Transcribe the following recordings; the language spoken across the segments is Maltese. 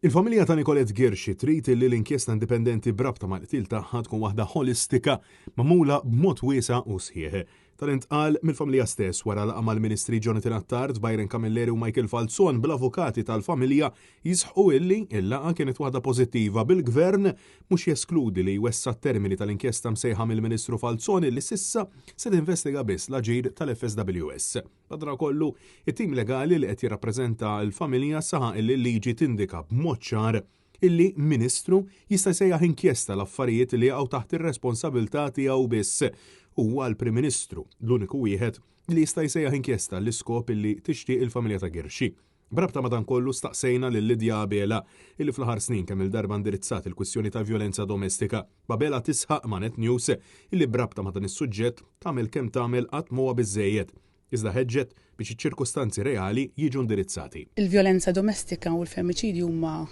Il-familja ta' Nicolette Gershi trid li l-inkjesta indipendenti brabta mal-qtil tagħha tkun waħda holistika magħmula b'mod wiesa' u sħiħ. Tal-intqal mill-familja stess wara laqgħa mal-Ministri Jonathan Attard, Byron Camilleri u Michael Falzon bl-avukati tal-familja jisħqu illi il-laqgħa kienet waħda pożittiva bil-Gvern mhux jeskludi li jwessa' termini tal-inkjesta msejħa mill-Ministru Falzon li sissa se tinvestiga biss l-aġir tal-FSWS. Madra kollu, it-tim legali li qed jirrappreżenta l-familja saħaq illi l-liġi tindika b'mod ċar illi Ministru jista' jsejjaħ inkjesta l-affarijiet li jaqgħu taħt ir-responsabilità tiegħu biss. Huwa l-Prim Ministru l-uniku wieħed li jista' jsejjaħ inkjesta l-iskop illi tixtieq il-familja ta' Gershi. Brabta madankollu staqsejna lil Lidja Abela illi fl-aħħar snin kemm il-darba indirizzat il-kwistjoni ta' violenza domestika. Abela tisħaq ma' Net News illi brabta ma' dan is-suġġett tagħmel kemm tagħmel qatt m'huwa biżżejjed. Iżda ħeġġet biex iċ-ċirkustanzi reali jiġu indirizzati. Il-vjolenza domestika u l-femiċidju huma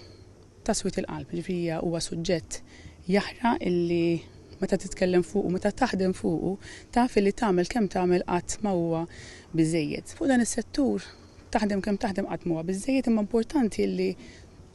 taswit il-qalb, ġifieri huwa suġġett jaħra illi meta titkellem fuq u meta taħdem fuq taf li tagħmel kemm tagħmel qatt ma huwa biżejjed. Fuq dan is-settur taħdem kemm taħdem qatt ma huwa biżejjed imma importanti li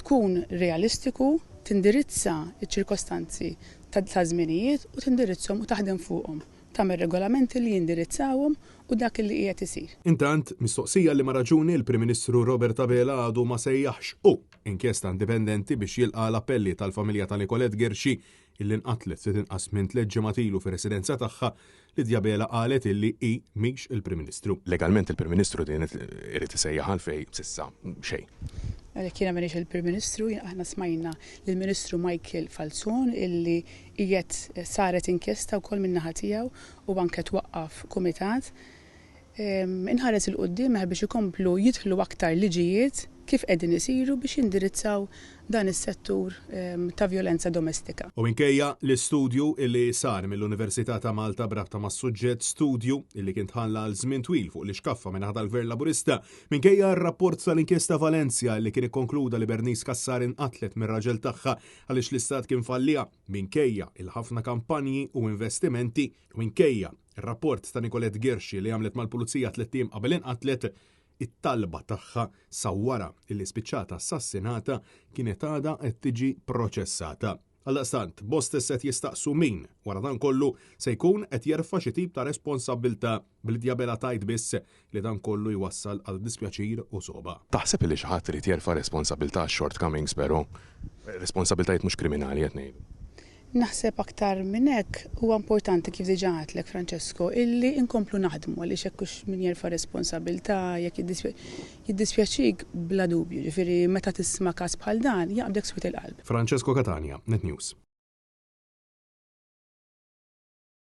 tkun realistiku, tindirizza ċ-ċirkostanzi ta' żminijiet u tindirizzhom u taħdem fuqhom. Tagħmel regolamenti li jindirizzawhom u dak li qiegħed isir. Intant, mistoqsija li ma' raġuni l-Prim Ministru Robert Abela għadu ma sejjaħx inkjesta indipendenti biex jilqa' l-appelli tal-familja ta' Nicolette Gershi illi nqatlet se tinqas minn 3 ġimgħat fi residenza tagħha Lidja Abela qalet illi hi mhix il-Prim Ministru. Legalment il-Prim Ministru din irid isejjaħ għalfejn s'issa xejn. Għalhekk jiena m'iniex il-Prim Ministru, aħna smajna lill-Ministru Michael Falzon illi qiegħed saret inkjesta wkoll min-naħa tiegħu u anke twaqqaf kumitat. Inħares il-qudiem biex ikomplu jidħlu aktar liġijiet kif qegħdin isiru biex jindirizzaw dan is-settur ta' vjolenza domestika. U minkejja l-istudju illi sar mill-Università ta' Malta brabta mas-suġġett studju illi kien tħalla għal żmien twil fuq l-iskaffa minn ħadd l-Gvern Laburista, minkejja r-rapport tal-inkjesta Valencia li kien ikkonkluda li Bernice Kassar inqatlet mir-raġel tagħha għaliex l-istat kien fallija, minkejja il-ħafna kampanji u investimenti u minkejja ir-rapport ta' Nicolette Gershi li għamlet mal-Pulizija 3 ijiem qabel inqatlet, it-talba tagħha sawwara illi spiċċata assassinata kienet għadha qed tiġi proċessata. Għaldaqstant, bost set jistaqsu min wara dan kollu se jkun qed jerfa' xi tip ta' responsabbiltà bil-Lidja Abela tajt biss li dan kollu jwassal għal dispjaċir u soba. Taħseb li xi ħadd irid jerfa' responsabbiltà shortcomings però responsabbiltajiet mhux kriminali qed ngħidu. Naħseb aktar minn hekk huwa importanti kif diġà għadlek Francesco illi inkomplu naħdmu għaliex hekk hux min jerfa' responsabbiltà jekk jiddispjaċik bla dubju, ġifieri meta tisma' każ bħal dan jaqbdek swit il-qalb. Francesco Catania, Net News.